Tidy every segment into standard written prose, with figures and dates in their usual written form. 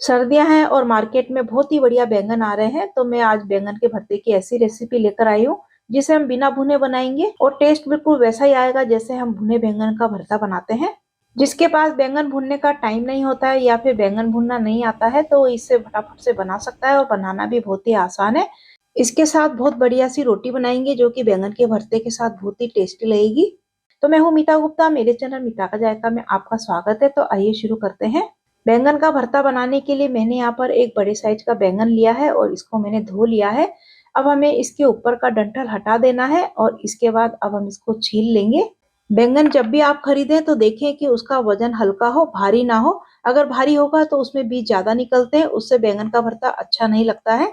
सर्दियाँ हैं और मार्केट में बहुत ही बढ़िया बैंगन आ रहे हैं, तो मैं आज बैंगन के भरते की ऐसी रेसिपी लेकर आई हूँ जिसे हम बिना भुने बनाएंगे और टेस्ट बिल्कुल वैसा ही आएगा जैसे हम भुने बैंगन का भरता बनाते हैं। जिसके पास बैंगन भुनने का टाइम नहीं होता है या फिर बैंगन भुनना नहीं आता है तो इसे फटाफट से बना सकता है और बनाना भी बहुत ही आसान है। इसके साथ बहुत बढ़िया सी रोटी बनाएंगे जो कि बैंगन के भरते के साथ बहुत ही टेस्टी लगेगी। तो मैं हूँ मीता गुप्ता, मेरे चैनल मीता का जायका में आपका स्वागत है। तो आइए शुरू करते हैं। बैंगन का भरता बनाने के लिए मैंने यहाँ पर एक बड़े साइज का बैंगन लिया है और इसको मैंने धो लिया है। अब हमें इसके ऊपर का डंठल हटा देना है और इसके बाद अब हम इसको छील लेंगे। बैंगन जब भी आप खरीदें तो देखें कि उसका वजन हल्का हो, भारी ना हो। अगर भारी होगा तो उसमें बीज ज्यादा निकलते हैं, उससे बैंगन का भरता अच्छा नहीं लगता है।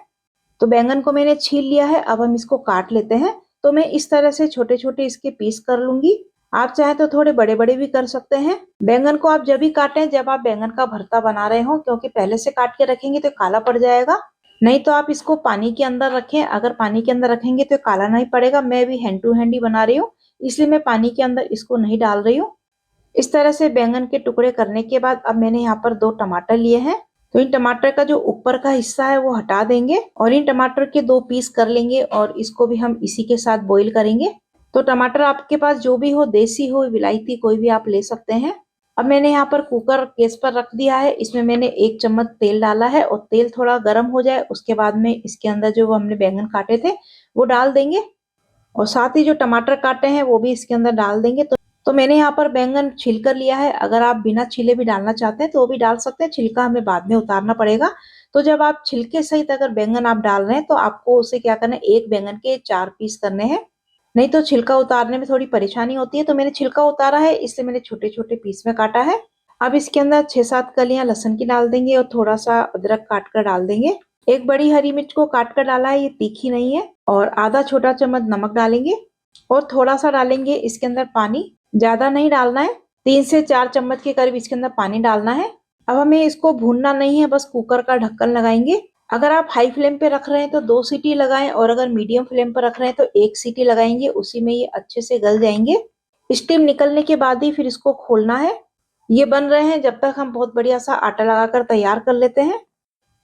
तो बैंगन को मैंने छील लिया है, अब हम इसको काट लेते हैं। तो मैं इस तरह से छोटे छोटे इसके पीस कर लूंगी। आप चाहे तो थोड़े बड़े बड़े भी कर सकते हैं। बैंगन को आप जब भी काटें जब आप बैंगन का भरता बना रहे हो, क्योंकि पहले से काट के रखेंगे तो काला पड़ जाएगा। नहीं तो आप इसको पानी के अंदर रखें, अगर पानी के अंदर रखेंगे तो काला नहीं पड़ेगा। मैं भी हैंड टू हैंड ही बना रही हूँ, इसलिए मैं पानी के अंदर इसको नहीं डाल रही हूँ। इस तरह से बैंगन के टुकड़े करने के बाद अब मैंने यहाँ पर 2 टमाटर लिए हैं। तो इन टमाटर का जो ऊपर का हिस्सा है वो हटा देंगे और इन टमाटर के 2 पीस कर लेंगे और इसको भी हम इसी के साथ बॉईल करेंगे। तो टमाटर आपके पास जो भी हो, देसी हो, विलायती, कोई भी आप ले सकते हैं। अब मैंने यहाँ पर कुकर गैस पर रख दिया है। इसमें मैंने 1 चम्मच तेल डाला है और तेल थोड़ा गर्म हो जाए उसके बाद में इसके अंदर जो हमने बैंगन काटे थे वो डाल देंगे और साथ ही जो टमाटर काटे हैं वो भी इसके अंदर डाल देंगे। तो मैंने यहाँ पर बैंगन छील कर लिया है। अगर आप बिना छीले भी डालना चाहते हैं तो वो भी डाल सकते हैं, छिलका हमें बाद में उतारना पड़ेगा। तो जब आप छिलके सहित अगर बैंगन आप डाल रहे हैं तो आपको उसे क्या करना है, एक बैंगन के 4 पीस करने हैं। नहीं तो छिलका उतारने में थोड़ी परेशानी होती है। तो मैंने छिलका उतारा है, इसलिए मैंने छोटे छोटे पीस में काटा है। अब इसके अंदर 6-7 कलियां लहसुन की डाल देंगे और थोड़ा सा अदरक काट कर डाल देंगे। एक बड़ी हरी मिर्च को काट कर डाला है, ये तीखी नहीं है। और आधा छोटा चम्मच नमक डालेंगे और थोड़ा सा डालेंगे इसके अंदर पानी, ज्यादा नहीं डालना है। 3 से 4 चम्मच के करीब इसके अंदर पानी डालना है। अब हमें इसको भूनना नहीं है, बस कुकर का ढक्कन लगाएंगे। अगर आप हाई फ्लेम पे रख रहे हैं तो 2 सीटी लगाएं और अगर मीडियम फ्लेम पर रख रहे हैं तो 1 सीटी लगाएंगे, उसी में ये अच्छे से गल जाएंगे। स्टीम निकलने के बाद ही फिर इसको खोलना है। ये बन रहे हैं जब तक हम बहुत बढ़िया सा आटा लगाकर तैयार कर लेते हैं।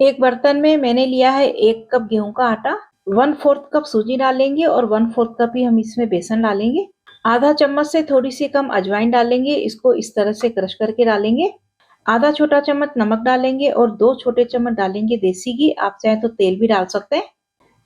एक बर्तन में मैंने लिया है 1 कप गेहूं का आटा, 1/4 कप सूजी डालेंगे और 1/4 कप ही हम इसमें बेसन डालेंगे। आधा चम्मच से थोड़ी सी कम अजवाइन डालेंगे, इसको इस तरह से क्रश करके डालेंगे। आधा छोटा चम्मच नमक डालेंगे और 2 छोटे चम्मच डालेंगे देसी घी, आप चाहे तो तेल भी डाल सकते हैं।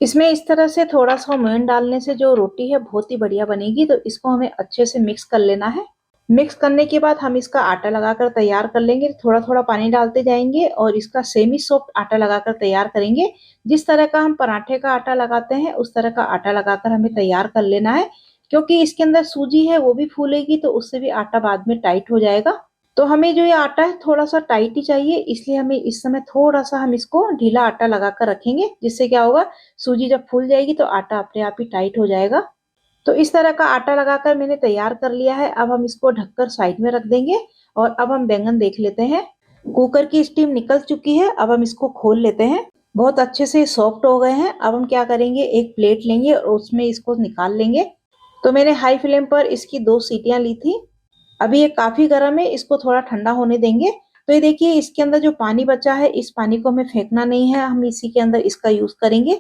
इसमें इस तरह से थोड़ा सा मोयन डालने से जो रोटी है बहुत ही बढ़िया बनेगी। तो इसको हमें अच्छे से मिक्स कर लेना है। मिक्स करने के बाद हम इसका आटा लगाकर तैयार कर लेंगे। थोड़ा थोड़ा पानी डालते जाएंगे और इसका सेमी सॉफ्ट आटा लगाकर तैयार करेंगे। जिस तरह का हम पराठे का आटा लगाते हैं उस तरह का आटा लगाकर हमें तैयार कर लेना है, क्योंकि इसके अंदर सूजी है वो भी फूलेगी तो उससे भी आटा बाद में टाइट हो जाएगा। तो हमें जो ये आटा है थोड़ा सा टाइट ही चाहिए, इसलिए हमें इस समय थोड़ा सा हम इसको ढीला आटा लगाकर रखेंगे। जिससे क्या होगा, सूजी जब फूल जाएगी तो आटा अपने आप ही टाइट हो जाएगा। तो इस तरह का आटा लगाकर मैंने तैयार कर लिया है। अब हम इसको ढककर साइड में रख देंगे और अब हम बैंगन देख लेते हैं। कुकर की स्टीम निकल चुकी है, अब हम इसको खोल लेते हैं। बहुत अच्छे से सॉफ्ट हो गए हैं। अब हम क्या करेंगे, एक प्लेट लेंगे और उसमें इसको निकाल लेंगे। तो मैंने हाई फ्लेम पर इसकी 2 सीटियां ली थी। अभी ये काफी गर्म है, इसको थोड़ा ठंडा होने देंगे। तो ये देखिए इसके अंदर जो पानी बचा है इस पानी को हमें फेंकना नहीं है, हम इसी के अंदर इसका यूज करेंगे।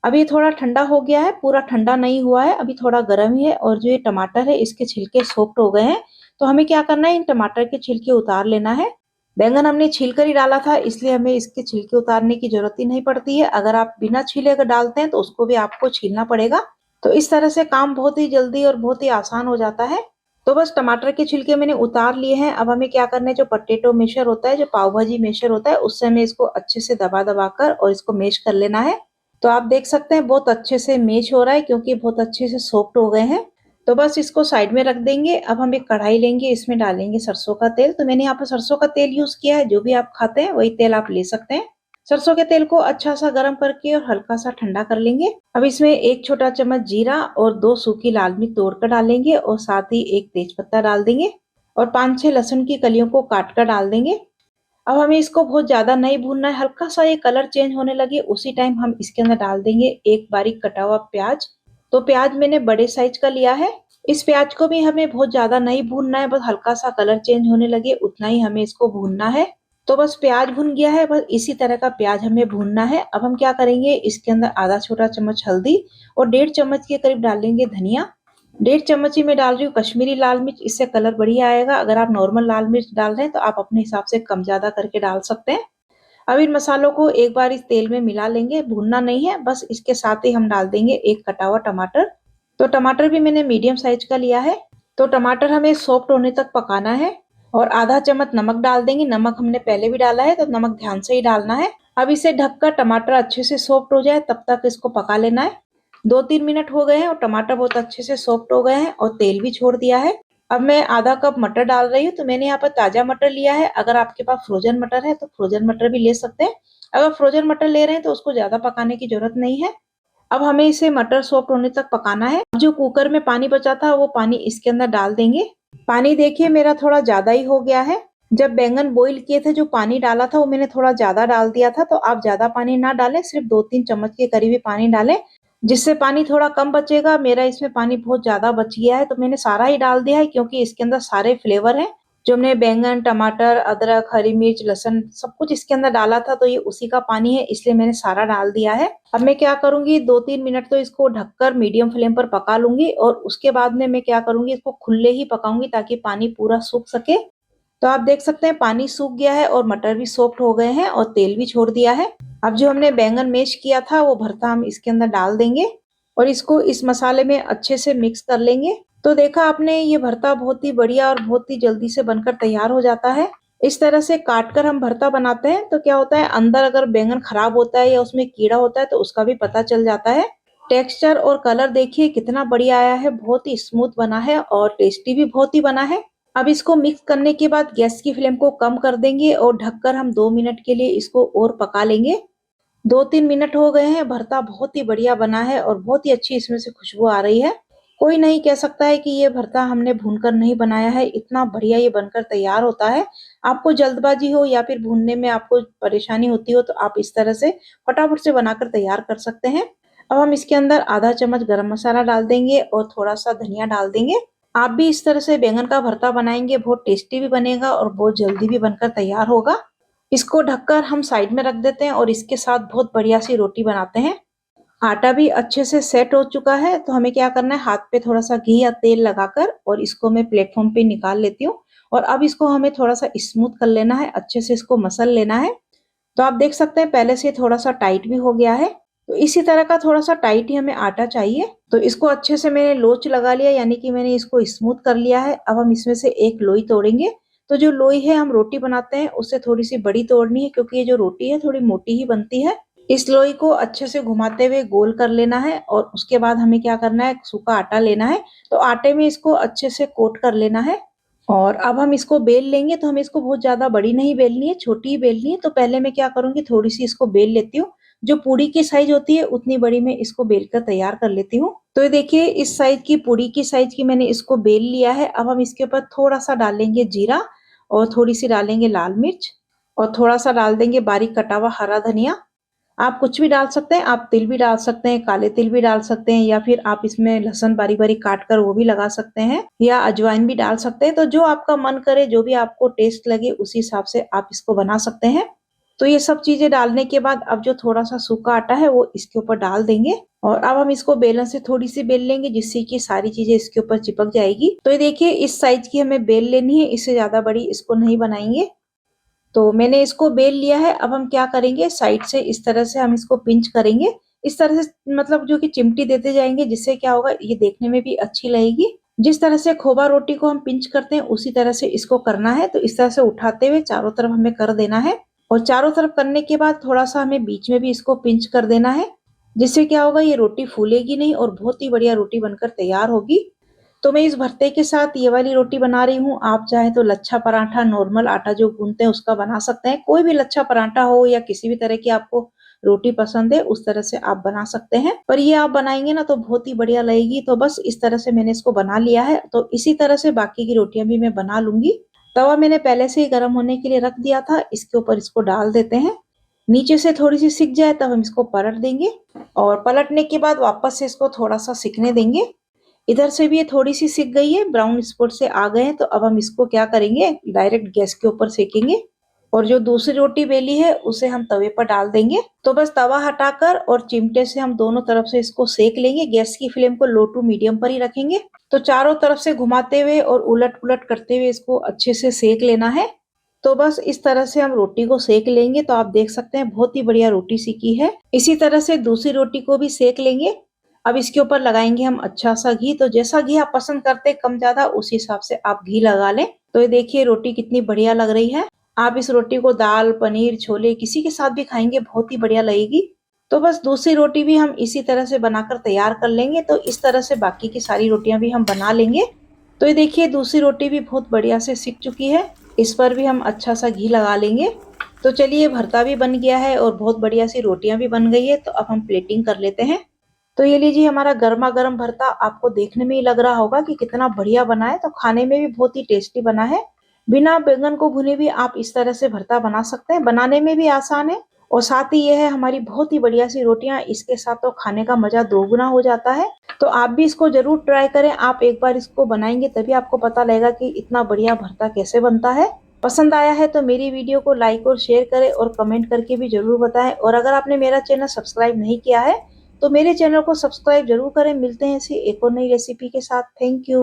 अभी ये थोड़ा ठंडा हो गया है, पूरा ठंडा नहीं हुआ है, अभी थोड़ा गर्म ही है। और जो ये टमाटर है इसके छिलके सॉफ्ट हो गए हैं। तो हमें क्या करना है, इन टमाटर के छिलके उतार लेना है। बैंगन हमने छील कर ही डाला था, इसलिए हमें इसके छिलके उतारने की जरूरत ही नहीं पड़ती है। अगर आप बिना छीले अगर डालते हैं तो उसको भी आपको छीलना पड़ेगा। तो इस तरह से काम बहुत ही जल्दी और बहुत ही आसान हो जाता है। तो बस टमाटर के छिलके मैंने उतार लिए हैं। अब हमें क्या करना है, जो पोटैटो मैशर होता है, जो पाव भाजी मैशर होता है, उससे हमें इसको अच्छे से दबा दबा कर और इसको मैश कर लेना है। तो आप देख सकते हैं बहुत अच्छे से मैश हो रहा है, क्योंकि बहुत अच्छे से सॉफ्ट हो गए हैं। तो बस इसको साइड में रख देंगे। अब हम एक कढ़ाई लेंगे, इसमें डालेंगे सरसों का तेल। तो मैंने यहाँ पर सरसों का तेल यूज किया है, जो भी आप खाते हैं वही तेल आप ले सकते हैं। सरसों के तेल को अच्छा सा गर्म करके और हल्का सा ठंडा कर लेंगे। अब इसमें 1 छोटा चम्मच जीरा और 2 सूखी लाल मिर्च तोड़कर डालेंगे और साथ ही 1 तेज पत्ता डाल देंगे और 5-6 लहसुन की कलियों को काट कर डाल देंगे। अब हमें इसको बहुत ज्यादा नहीं भूनना है, हल्का सा ये कलर चेंज होने लगे उसी टाइम हम इसके अंदर डाल देंगे 1 बारीक कटा हुआ प्याज। तो प्याज मैंने बड़े साइज का लिया है। इस प्याज को भी हमें बहुत ज्यादा नहीं भूनना है, बस हल्का सा कलर चेंज होने लगे उतना ही हमें इसको भूनना है। तो बस प्याज भुन गया है, बस इसी तरह का प्याज हमें भूनना है। अब हम क्या करेंगे, इसके अंदर आधा छोटा चम्मच हल्दी और 1.5 चम्मच के करीब डालेंगे धनिया। 1.5 चम्मच ही मैं डाल रही हूँ कश्मीरी लाल मिर्च, इससे कलर बढ़िया आएगा। अगर आप नॉर्मल लाल मिर्च डाल रहे हैं तो आप अपने हिसाब से कम ज्यादा करके डाल सकते हैं। अब इन मसालों को एक बार इस तेल में मिला लेंगे, भूनना नहीं है, बस इसके साथ ही हम डाल देंगे एक कटा हुआ टमाटर। तो टमाटर भी मैंने मीडियम साइज का लिया है। तो टमाटर हमें सॉफ्ट होने तक पकाना है। और आधा चम्मच नमक डाल देंगे, नमक हमने पहले भी डाला है तो नमक ध्यान से ही डालना है। अब इसे ढककर टमाटर अच्छे से सॉफ्ट हो जाए तब तक इसको पका लेना है। 2-3 मिनट हो गए हैं और टमाटर बहुत अच्छे से सॉफ्ट हो गए हैं और तेल भी छोड़ दिया है। अब मैं आधा कप मटर डाल रही हूँ। तो मैंने यहाँ पर ताजा मटर लिया है, अगर आपके पास फ्रोजन मटर है तो फ्रोजन मटर भी ले सकते हैं। अगर फ्रोजन मटर ले रहे हैं तो उसको ज्यादा पकाने की जरूरत नहीं है। अब हमें इसे मटर सॉफ्ट होने तक पकाना है। जो कुकर में पानी बचा था वो पानी इसके अंदर डाल देंगे। पानी देखिए मेरा थोड़ा ज्यादा ही हो गया है। जब बैंगन बॉईल किए थे जो पानी डाला था वो मैंने थोड़ा ज्यादा डाल दिया था, तो आप ज्यादा पानी ना डालें, सिर्फ 2-3 चम्मच के करीब ही पानी डालें, जिससे पानी थोड़ा कम बचेगा। मेरा इसमें पानी बहुत ज्यादा बच गया है तो मैंने सारा ही डाल दिया है, क्योंकि इसके अंदर सारे फ्लेवर हैं। जो हमने बैंगन, टमाटर, अदरक, हरी मिर्च, लहसुन सब कुछ इसके अंदर डाला था, तो ये उसी का पानी है, इसलिए मैंने सारा डाल दिया है। अब मैं क्या करूंगी, 2-3 मिनट तो इसको ढककर मीडियम फ्लेम पर पका लूंगी और उसके बाद में मैं क्या करूंगी, इसको खुले ही पकाऊंगी ताकि पानी पूरा सूख सके। तो आप देख सकते हैं पानी सूख गया है और मटर भी सॉफ्ट हो गए हैं और तेल भी छोड़ दिया है। अब जो हमने बैंगन मैश किया था वो भरता हम इसके अंदर डाल देंगे और इसको इस मसाले में अच्छे से मिक्स कर लेंगे। तो देखा आपने, ये भरता बहुत ही बढ़िया और बहुत ही जल्दी से बनकर तैयार हो जाता है। इस तरह से काट कर हम भरता बनाते हैं तो क्या होता है, अंदर अगर बैंगन खराब होता है या उसमें कीड़ा होता है तो उसका भी पता चल जाता है। टेक्सचर और कलर देखिए कितना बढ़िया आया है, बहुत ही स्मूथ बना है और टेस्टी भी बहुत ही बना है। अब इसको मिक्स करने के बाद गैस की फ्लेम को कम कर देंगे और ढककर हम 2 मिनट के लिए इसको और पका लेंगे। 2-3 मिनट हो गए हैं, भरता बहुत ही बढ़िया बना है और बहुत ही अच्छी इसमें से खुशबू आ रही है। कोई नहीं कह सकता है कि ये भरता हमने भूनकर नहीं बनाया है, इतना बढ़िया ये बनकर तैयार होता है। आपको जल्दबाजी हो या फिर भूनने में आपको परेशानी होती हो तो आप इस तरह से फटाफट से बनाकर तैयार कर सकते हैं। अब हम इसके अंदर आधा चम्मच गरम मसाला डाल देंगे और थोड़ा सा धनिया डाल देंगे। आप भी इस तरह से बैंगन का भरता बनाएंगे, बहुत टेस्टी भी बनेगा और बहुत जल्दी भी बनकर तैयार होगा। इसको ढककर हम साइड में रख देते हैं और इसके साथ बहुत बढ़िया सी रोटी बनाते हैं। आटा भी अच्छे से सेट हो चुका है तो हमें क्या करना है, हाथ पे थोड़ा सा घी या तेल लगाकर और इसको मैं प्लेटफॉर्म पे निकाल लेती हूँ। और अब इसको हमें थोड़ा सा स्मूथ कर लेना है, अच्छे से इसको मसल लेना है। तो आप देख सकते हैं पहले से थोड़ा सा टाइट भी हो गया है। तो इसी तरह का थोड़ा सा टाइट ही हमें आटा चाहिए। तो इसको अच्छे से मैंने लोच लगा लिया, यानी कि मैंने इसको स्मूथ कर लिया है। अब हम इसमें से एक लोई तोड़ेंगे। तो जो लोई है हम रोटी बनाते हैं उससे थोड़ी सी बड़ी तोड़नी है, क्योंकि ये जो रोटी है थोड़ी मोटी ही बनती है। इस लोई को अच्छे से घुमाते हुए गोल कर लेना है और उसके बाद हमें क्या करना है, सूखा आटा लेना है। तो आटे में इसको अच्छे से कोट कर लेना है। और अब हम इसको बेल लेंगे। तो हमें इसको बहुत ज्यादा बड़ी नहीं बेलनी है, छोटी ही बेलनी है। तो पहले मैं क्या करूंगी, थोड़ी सी इसको बेल लेती हूँ। जो पूड़ी की साइज होती है उतनी बड़ी मैं इसको बेल कर तैयार कर लेती हूँ। तो ये देखिए इस साइज की, पूड़ी की साइज की मैंने इसको बेल लिया है। अब हम इसके ऊपर थोड़ा सा डालेंगे जीरा और थोड़ी सी डालेंगे लाल मिर्च और थोड़ा सा डाल देंगे बारीक कटा हुआ हरा धनिया। आप कुछ भी डाल सकते हैं, आप तिल भी डाल सकते हैं, काले तिल भी डाल सकते हैं, या फिर आप इसमें लहसुन बारीक बारीक काट कर वो भी लगा सकते हैं, या अजवाइन भी डाल सकते हैं। तो जो आपका मन करे, जो भी आपको टेस्ट लगे उसी हिसाब से आप इसको बना सकते हैं। तो ये सब चीजें डालने के बाद अब जो थोड़ा सा सूखा आटा है वो इसके ऊपर डाल देंगे और अब हम इसको बेलन से थोड़ी सी बेल लेंगे, जिससे कि सारी चीजें इसके ऊपर चिपक जाएगी। तो ये देखिए इस साइज की हमें बेल लेनी है, इससे ज्यादा बड़ी इसको नहीं बनाएंगे। तो मैंने इसको बेल लिया है। अब हम क्या करेंगे, साइड से इस तरह से हम इसको पिंच करेंगे। इस तरह से मतलब जो कि चिमटी देते जाएंगे, जिससे क्या होगा, ये देखने में भी अच्छी लगेगी। जिस तरह से खोबा रोटी को हम पिंच करते हैं उसी तरह से इसको करना है। तो इस तरह से उठाते हुए चारों तरफ हमें कर देना है और चारों तरफ करने के बाद थोड़ा सा हमें बीच में भी इसको पिंच कर देना है, जिससे क्या होगा, ये रोटी फूलेगी नहीं और बहुत ही बढ़िया रोटी बनकर तैयार होगी। तो मैं इस भरते के साथ ये वाली रोटी बना रही हूँ। आप चाहे तो लच्छा पराठा, नॉर्मल आटा जो गूंथते हैं उसका बना सकते हैं। कोई भी लच्छा पराठा हो या किसी भी तरह की आपको रोटी पसंद है उस तरह से आप बना सकते हैं, पर ये आप बनाएंगे ना तो बहुत ही बढ़िया लगेगी। तो बस इस तरह से मैंने इसको बना लिया है। तो इसी तरह से बाकी की रोटियां भी मैं बना लूंगी। तवा मैंने पहले से ही गर्म होने के लिए रख दिया था, इसके ऊपर इसको डाल देते हैं। नीचे से थोड़ी सी सिक जाए तब हम इसको पलट देंगे और पलटने के बाद वापस से इसको थोड़ा सा सिकने देंगे। इधर से भी ये थोड़ी सी सिक गई है, ब्राउन स्पॉट से आ गए हैं। तो अब हम इसको क्या करेंगे, डायरेक्ट गैस के ऊपर सेकेंगे। और जो दूसरी रोटी बेली है उसे हम तवे पर डाल देंगे। तो बस तवा हटाकर और चिमटे से हम दोनों तरफ से इसको सेक लेंगे। गैस की फ्लेम को लो टू मीडियम पर ही रखेंगे। तो चारों तरफ से घुमाते हुए और उलट पुलट करते हुए इसको अच्छे से सेक लेना है। तो बस इस तरह से हम रोटी को सेक लेंगे। तो आप देख सकते हैं बहुत ही बढ़िया रोटी सीखी है। इसी तरह से दूसरी रोटी को भी सेक लेंगे। अब इसके ऊपर लगाएंगे हम अच्छा सा घी। तो जैसा घी आप पसंद करते हैं कम ज्यादा उस हिसाब से आप घी लगा लें। तो ये देखिए रोटी कितनी बढ़िया लग रही है। आप इस रोटी को दाल, पनीर, छोले किसी के साथ भी खाएंगे बहुत ही बढ़िया लगेगी। तो बस दूसरी रोटी भी हम इसी तरह से बनाकर तैयार कर लेंगे। तो इस तरह से बाकी की सारी रोटियां भी हम बना लेंगे। तो ये देखिए दूसरी रोटी भी बहुत बढ़िया से सिक चुकी है। इस पर भी हम अच्छा सा घी लगा लेंगे। तो चलिए भरता भी बन गया है और बहुत बढ़िया सी रोटियां भी बन गई है। तो अब हम प्लेटिंग कर लेते हैं। तो ये लीजिए हमारा गर्मा गर्म भरता। आपको देखने में ही लग रहा होगा कि कितना बढ़िया बना है। तो खाने में भी बहुत ही टेस्टी बना है। बिना बैंगन को भुने भी आप इस तरह से भरता बना सकते हैं। बनाने में भी आसान है और साथ ही यह है हमारी बहुत ही बढ़िया सी रोटियां। इसके साथ तो खाने का मजा दोगुना हो जाता है। तो आप भी इसको जरूर ट्राई करें। आप एक बार इसको बनाएंगे तभी आपको पता लगेगा कि इतना बढ़िया भरता कैसे बनता है। पसंद आया है तो मेरी वीडियो को लाइक और शेयर करें और कमेंट करके भी जरूर बताएं। और अगर आपने मेरा चैनल सब्सक्राइब नहीं किया है तो मेरे चैनल को सब्सक्राइब जरूर करें। मिलते हैं ऐसी एक और नई रेसिपी के साथ। Thank you.